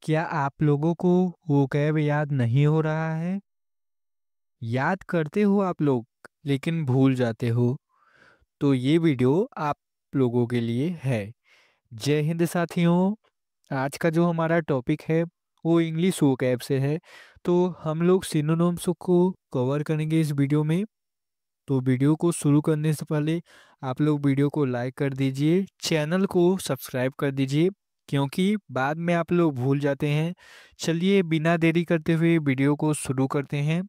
क्या आप लोगों को वोकैब याद नहीं हो रहा है? याद करते हो आप लोग लेकिन भूल जाते हो। तो ये वीडियो आप लोगों के लिए है। जय हिंद साथियों। आज का जो हमारा टॉपिक है वो इंग्लिश वोकैब से है। तो हम लोग सिनोनिम्स को कवर करेंगे इस वीडियो में। तो वीडियो को शुरू करने से पहले आप लोग वीडियो को लाइक कर दीजिए, चैनल को सब्सक्राइब कर दीजिए, क्योंकि बाद में आप लोग भूल जाते हैं। चलिए बिना देरी करते हुए वीडियो को शुरू करते हैं।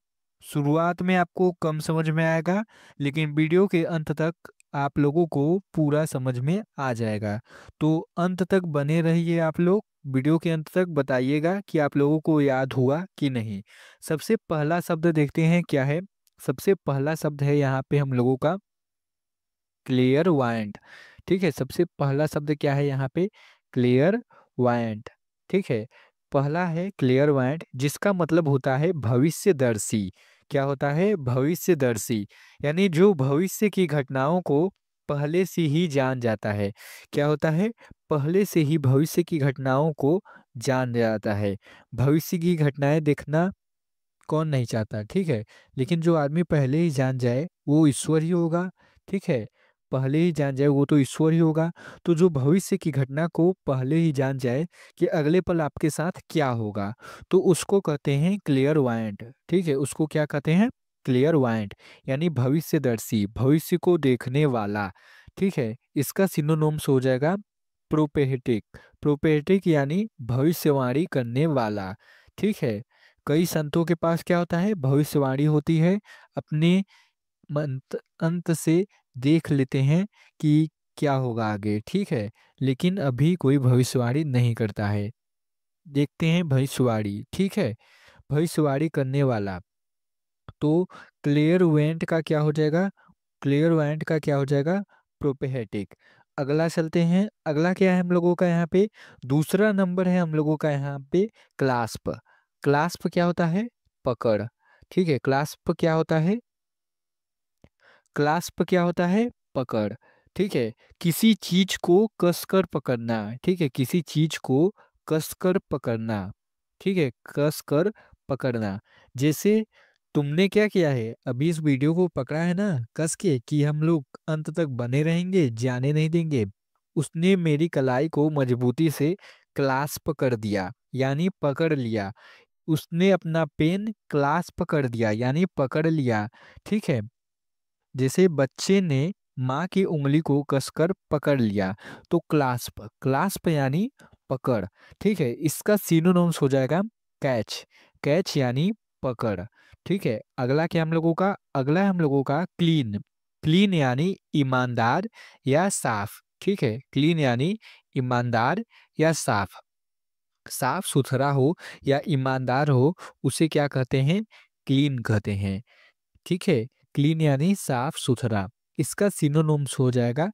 शुरुआत में आपको कम समझ में आएगा, लेकिन वीडियो के अंत तक आप लोगों को पूरा समझ में आ जाएगा। तो अंत तक बने रहिए आप लोग। वीडियो के अंत तक बताइएगा कि आप लोगों को याद हुआ कि नहीं। सबसे पहला शब्द देखते हैं क्या है। सबसे पहला शब्द है यहाँ पे हम लोगों का क्लियर वाइंड। ठीक है, सबसे पहला शब्द क्या है यहाँ पे? Clear wind. ठीक है, पहला है क्लियर वाइंड, जिसका मतलब होता है भविष्यदर्शी। क्या होता है? भविष्यदर्शी, यानी जो भविष्य की घटनाओं को पहले से ही जान जाता है। क्या होता है? पहले से ही भविष्य की घटनाओं को जान जाता है। भविष्य की घटनाएं देखना कौन नहीं चाहता, ठीक है। लेकिन जो आदमी पहले ही जान जाए वो ईश्वर ही होगा। ठीक है, पहले ही जान जाए वो तो ईश्वर ही होगा। तो जो भविष्य की घटना को पहले ही जान जाए कि अगले पल आपके साथ क्या होगा, तो उसको कहते हैं क्लियर वायंट। ठीक है, उसको क्या कहते हैं? क्लियर वायंट, यानी भविष्यदर्शी, भविष्य को देखने वाला। ठीक है, इसका सिनोनिम्स हो जाएगा प्रोपेहेटिक। प्रोपेहेटिक यानी भविष्यवाणी करने वाला। ठीक है, कई संतों के पास क्या होता है? भविष्यवाणी होती है। अपने अंत से देख लेते हैं कि क्या होगा आगे। ठीक है, लेकिन अभी कोई भविष्यवाणी नहीं करता है। देखते हैं भविष्यवाणी। ठीक है, भविष्यवाणी करने वाला। तो क्लेयरवेंट का क्या हो जाएगा? क्लेयरवेंट का क्या हो जाएगा? प्रोपेहेटिक। अगला चलते हैं। अगला क्या है हम लोगों का यहाँ पे? दूसरा नंबर है हम लोगों का यहाँ पे क्लास्प। क्लास्प क्या होता है? पकड़। ठीक है, क्लास्प क्या होता है? क्लास्प क्या होता है? पकड़। ठीक है, किसी चीज को कसकर पकड़ना। ठीक है, किसी चीज को कसकर पकड़ना। ठीक है, कसकर पकड़ना। जैसे तुमने क्या किया है, अभी इस वीडियो को पकड़ा है ना कस के, कि हम लोग अंत तक बने रहेंगे, जाने नहीं देंगे। उसने मेरी कलाई को मजबूती से क्लास्प कर दिया, यानी पकड़ लिया। उसने अपना पेन क्लास्प कर दिया, यानी पकड़ लिया। ठीक है, जैसे बच्चे ने माँ की उंगली को कसकर पकड़ लिया, तो क्लास्प, क्लास्प यानी पकड़। ठीक है, इसका सिनोनिम्स हो जाएगा कैच। कैच यानी पकड़। ठीक है, अगला क्या हम लोगों का? अगला है हम लोगों का क्लीन। क्लीन यानी ईमानदार या साफ। ठीक है, क्लीन यानी ईमानदार या साफ। साफ सुथरा हो या ईमानदार हो, उसे क्या कहते हैं? क्लीन कहते हैं। ठीक है, क्लीन यानी साफ सुथरा। इसका सिनोनिम्स हो जाएगा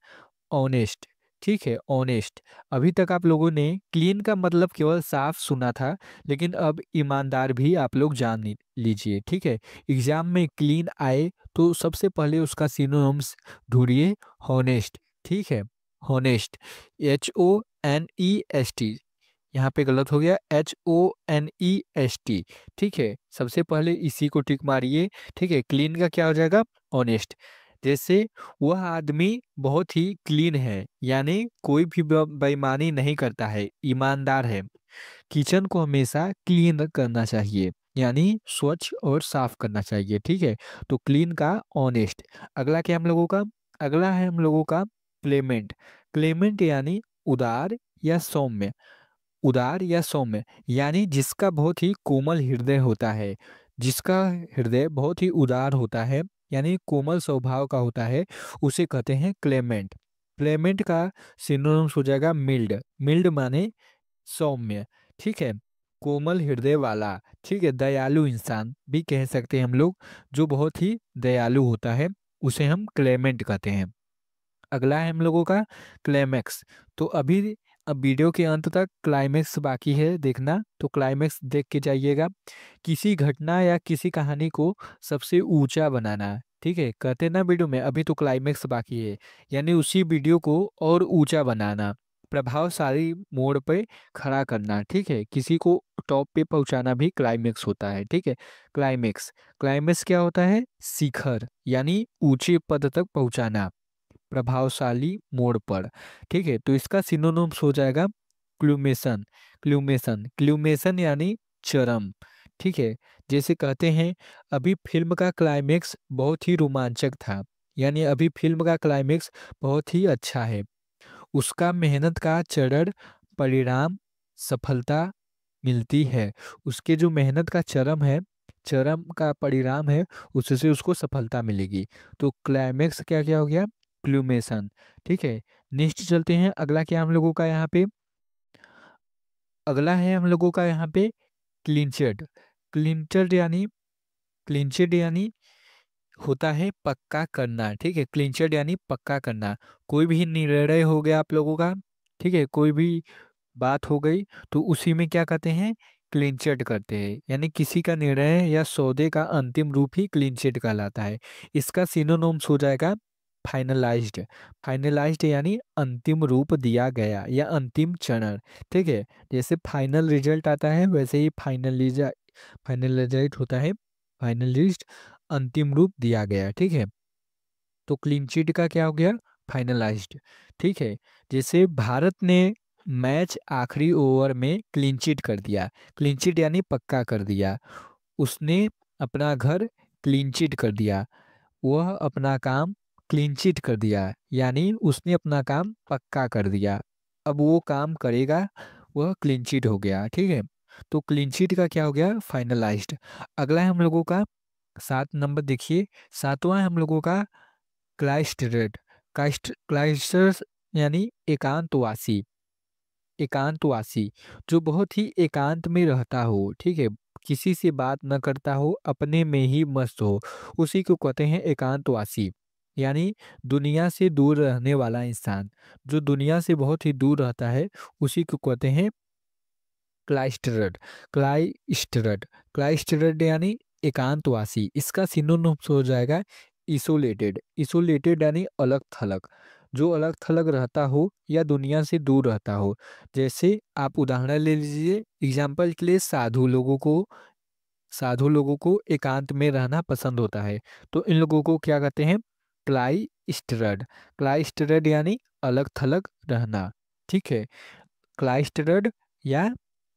ऑनेस्ट। ठीक है, ऑनेस्ट। अभी तक आप लोगों ने क्लीन का मतलब केवल साफ सुना था, लेकिन अब ईमानदार भी आप लोग जान लीजिए। ठीक है, एग्जाम में क्लीन आए तो सबसे पहले उसका सिनोनिम्स ढूंढिए, हॉनेस्ट। ठीक है, हॉनेस्ट, HONEST। यहाँ पे गलत हो गया, HONEST। ठीक है, सबसे पहले इसी को टिक मारिए। ठीक है, क्लीन का क्या हो जाएगा? ऑनेस्ट। जैसे वह आदमी बहुत ही क्लीन है, यानी कोई भी बेईमानी नहीं करता है, ईमानदार है। किचन को हमेशा क्लीन करना चाहिए, यानी स्वच्छ और साफ करना चाहिए। ठीक है, तो क्लीन का ऑनेस्ट। अगला क्या हम लोगों का? अगला है हम लोगों का क्लेमेंट। क्लेमेंट यानी उदार या सौम्य। उदार या सौम्य यानी जिसका बहुत ही कोमल हृदय होता है। जिसका हृदय बहुत ही उदार होता है, यानी कोमल स्वभाव का होता है, उसे कहते हैं क्लेमेंट। क्लेमेंट का सिनोनिम्स हो जाएगा मिल्ड। मिल्ड माने सौम्य। ठीक है, कोमल हृदय वाला। ठीक है, दयालु इंसान भी कह सकते हैं हम लोग। जो बहुत ही दयालु होता है उसे हम क्लेमेंट कहते हैं। अगला है हम लोगों का क्लाइमैक्स। तो अभी अब वीडियो के अंत तक क्लाइमैक्स बाकी है देखना, तो क्लाइमैक्स देख के जाइएगा। किसी घटना या किसी कहानी को सबसे ऊंचा बनाना। ठीक है, कहते ना वीडियो में अभी तो क्लाइमैक्स बाकी है, यानी उसी वीडियो को और ऊंचा बनाना। प्रभावशाली मोड़ पे खड़ा करना, ठीक है, किसी को टॉप पे पहुंचाना भी क्लाइमेक्स होता है, ठीक है। क्लाइमेक्स, क्लाइमेक्स क्या होता है? शिखर यानी ऊंचे पद तक पहुंचाना प्रभावशाली मोड़ पर, ठीक है। तो इसका सिनोनिम्स हो जाएगा क्लूमेशन। क्लूमेशन यानी चरम, ठीक है। जैसे कहते हैं अभी फिल्म का क्लाइमेक्स बहुत ही रोमांचक था, यानी अभी फिल्म का क्लाइमेक्स बहुत ही अच्छा है। उसका मेहनत का चरण परिणाम सफलता मिलती है। उसके जो मेहनत का चरम है, चरम का परिणाम है, उससे उसको सफलता मिलेगी। तो क्लाइमेक्स क्या क्या हो गया? क्लूमेशन, ठीक है। नेक्स्ट चलते हैं, अगला क्या हम लोगों का यहाँ पे, अगला है हम लोगों का यहाँ पे क्लिंचड। क्लिंचड यानी, क्लिंचड यानी होता है पक्का करना, ठीक है। क्लिंचड यानी पक्का करना। कोई भी निर्णय हो गया आप लोगों का, ठीक है, कोई भी बात हो गई, तो उसी में क्या कहते हैं? क्लीन चिट करते हैं, यानी किसी का निर्णय या सौदे का अंतिम रूप ही क्लीन चिट कहलाता है। इसका सिनोनिम्स हो जाएगा फाइनलाइज्ड। फाइनलाइज्ड यानी अंतिम रूप दिया गया या अंतिम चरण, ठीक है। जैसे फाइनल रिजल्ट आता है वैसे ही फाइनलाइज्ड होता है, फाइनलिस्ट, अंतिम रूप दिया गया, ठीक है। तो क्लीन चिट का क्या हो गया? फाइनलाइज्ड, ठीक है। जैसे भारत ने मैच आखिरी ओवर में क्लीन चिट कर दिया। क्लीन चिट यानी पक्का कर दिया। उसने अपना घर क्लीन चिट कर दिया, वह अपना काम क्लीन चिट कर दिया, यानी उसने अपना काम पक्का कर दिया। अब वो काम करेगा, वह क्लीन चिट हो गया, ठीक है। तो क्लीन चिट का क्या हो गया? फाइनलाइज्ड। अगला है हम लोगों का 7 नंबर, देखिए 7वां है हम लोगों का क्लाइस्टरेट। क्लाइस्टर्स यानी एकांतवासी। एकांतवासी जो बहुत ही एकांत में रहता हो, ठीक है, किसी से बात न करता हो, अपने में ही मस्त हो, उसी को कहते हैं एकांतवासी। यानी दुनिया से दूर रहने वाला इंसान, जो दुनिया से बहुत ही दूर रहता है, उसी को कहते हैं क्लाइस्टरड। क्लाइस्टरड, क्लाइस्टरड यानी एकांतवासी। इसका सिनोनिम्स हो जाएगा इसोलेटेड। इसोलेटेड यानी अलग थलग, जो अलग थलग रहता हो या दुनिया से दूर रहता हो। जैसे आप उदाहरण ले लीजिए, एग्जाम्पल के लिए साधु लोगों को एकांत में रहना पसंद होता है, तो इन लोगों को क्या कहते हैं? क्लाइस्टरड। क्लाइस्टरड यानी अलग थलग रहना, ठीक है। क्लाइस्टरड या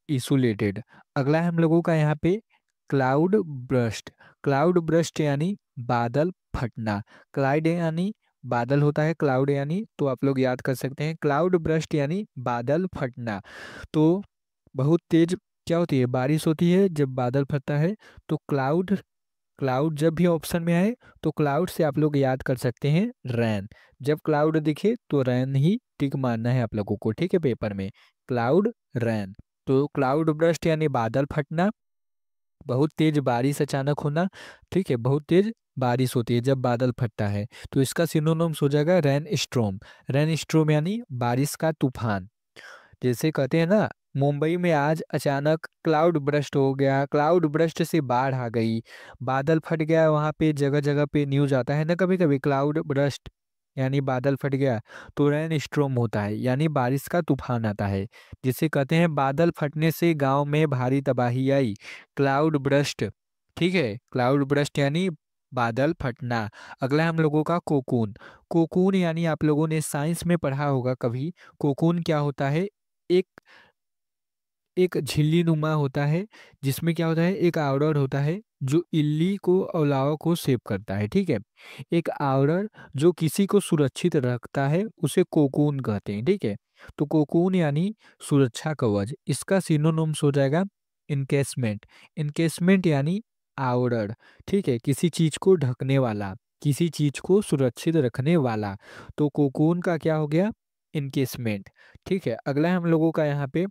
इसोलेटेड। अगला है हम लोगों का यहाँ पे क्लाउड ब्रस्ट। क्लाउड ब्रस्ट यानी बादल फटना। क्लाइड यानी बादल होता है, क्लाउड यानी, तो आप लोग याद कर सकते हैं क्लाउड ब्रस्ट यानी बादल फटना। तो बहुत तेज क्या होती है? बारिश होती है जब बादल फटता है। तो क्लाउड, क्लाउड जब भी ऑप्शन में आए तो क्लाउड से आप लोग याद कर सकते हैं रैन। जब क्लाउड दिखे तो रैन ही टिक मारना है आप लोगों को, ठीक है, पेपर में क्लाउड रैन। तो क्लाउड ब्रस्ट यानी बादल फटना, बहुत तेज बारिश अचानक होना, ठीक है, बहुत तेज बारिश होती है जब बादल फटता है, तो इसका सिनोनिम्स हो जाएगा रेन स्ट्रोम। रेन स्ट्रोम यानी बारिश का तूफान। जैसे कहते हैं ना, मुंबई में आज अचानक क्लाउड ब्रस्ट हो गया, क्लाउड ब्रस्ट से बाढ़ आ गई, बादल फट गया, वहां पे जगह जगह पे न्यूज आता है ना कभी कभी, क्लाउड ब्रस्ट यानी बादल फट गया। तो रेन स्ट्रोम होता है, यानी बारिश का तूफान आता है। जिसे कहते हैं बादल फटने से गांव में भारी तबाही आई, क्लाउड ब्रस्ट, ठीक है। क्लाउड ब्रस्ट यानी बादल फटना। अगला है हम लोगों का कोकून। कोकून यानी आप लोगों ने साइंस में पढ़ा होगा कभी, कोकून क्या होता है? एक एक झिल्ली नुमा होता है, जिसमें क्या होता है? एक आवरण होता है जो इल्ली को और लावा को सेव करता है, ठीक है। एक आवरण जो किसी को सुरक्षित रखता है उसे कोकून कहते हैं, ठीक है। तो कोकून यानी सुरक्षा कवच। इसका सिनोनिम्स हो जाएगा इनकेसमेंट। इनकेसमेंट यानी आवरण, ठीक है, किसी चीज को ढकने वाला, किसी चीज को सुरक्षित रखने वाला। तो कोकून का क्या हो गया? इनकेसमेंट, ठीक है। अगला है हम लोगों का यहाँ पे,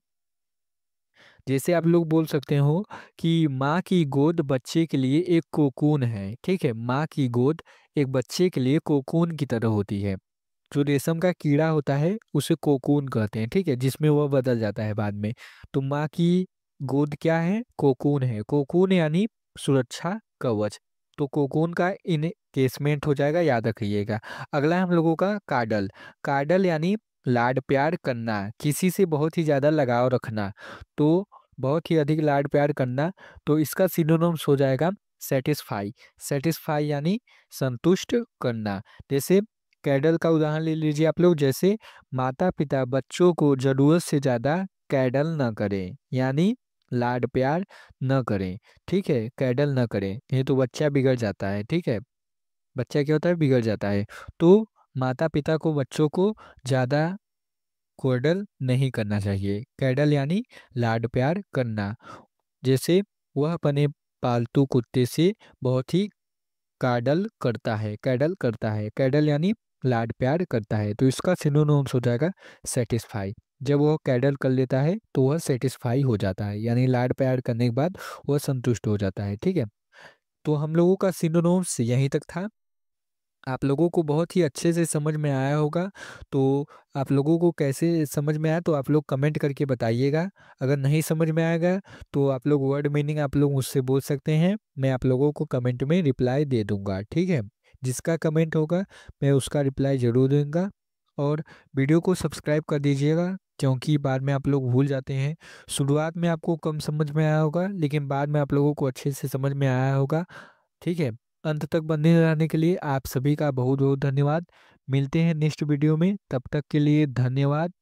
जैसे आप लोग बोल सकते हो कि माँ की गोद बच्चे के लिए एक कोकून है, ठीक है। माँ की गोद एक बच्चे के लिए कोकून की तरह होती है। जो रेशम का कीड़ा होता है उसे कोकून कहते हैं, ठीक है, जिसमें वह बदल जाता है बाद में। तो माँ की गोद क्या है? कोकून है। कोकून यानी सुरक्षा कवच। तो कोकून का इन केसमेंट हो जाएगा, याद रखिएगा। अगला है हम लोगों का काडल। काडल यानी लाड प्यार करना, किसी से बहुत ही ज़्यादा लगाव रखना, तो बहुत ही अधिक लाड प्यार करना, तो इसका सिनोनिम्स हो जाएगा सेटिस्फाई। सेटिस्फाई यानी संतुष्ट करना। जैसे कैडल का उदाहरण ले लीजिए आप लोग, जैसे माता पिता बच्चों को ज़रूरत से ज़्यादा कैडल न करें, यानी लाड प्यार न करें। ठीक है, कैडल न करें, ये तो बच्चा बिगड़ जाता है। ठीक है, बच्चा क्या होता है, बिगड़ जाता है। तो माता पिता को बच्चों को ज़्यादा कोडल नहीं करना चाहिए। कैडल यानी लाड प्यार करना। जैसे वह अपने पालतू कुत्ते से बहुत ही काडल करता है, कैडल करता है। कैडल यानी लाड प्यार करता है, तो इसका सिनोनिम्स हो जाएगा सेटिस्फाई। जब वह कैडल कर लेता है तो वह सेटिस्फाई हो जाता है, यानी लाड प्यार करने के बाद वह संतुष्ट हो जाता है। ठीक है, तो हम लोगों का सिनोनिम्स यहीं तक था। आप लोगों को बहुत ही अच्छे से समझ में आया होगा। तो आप लोगों को कैसे समझ में आया तो आप लोग कमेंट करके बताइएगा। अगर नहीं समझ में आएगा तो आप लोग वर्ड मीनिंग आप लोग मुझसे बोल सकते हैं, मैं आप लोगों को कमेंट में रिप्लाई दे दूंगा। ठीक है, जिसका कमेंट होगा मैं उसका रिप्लाई ज़रूर दूंगा। और वीडियो को सब्सक्राइब कर दीजिएगा, क्योंकि बाद में आप लोग भूल जाते हैं। शुरुआत में आपको कम समझ में आया होगा, लेकिन बाद में आप लोगों को अच्छे से समझ में आया होगा। ठीक है, अंत तक बने रहने के लिए आप सभी का बहुत बहुत धन्यवाद। मिलते हैं नेक्स्ट वीडियो में, तब तक के लिए धन्यवाद।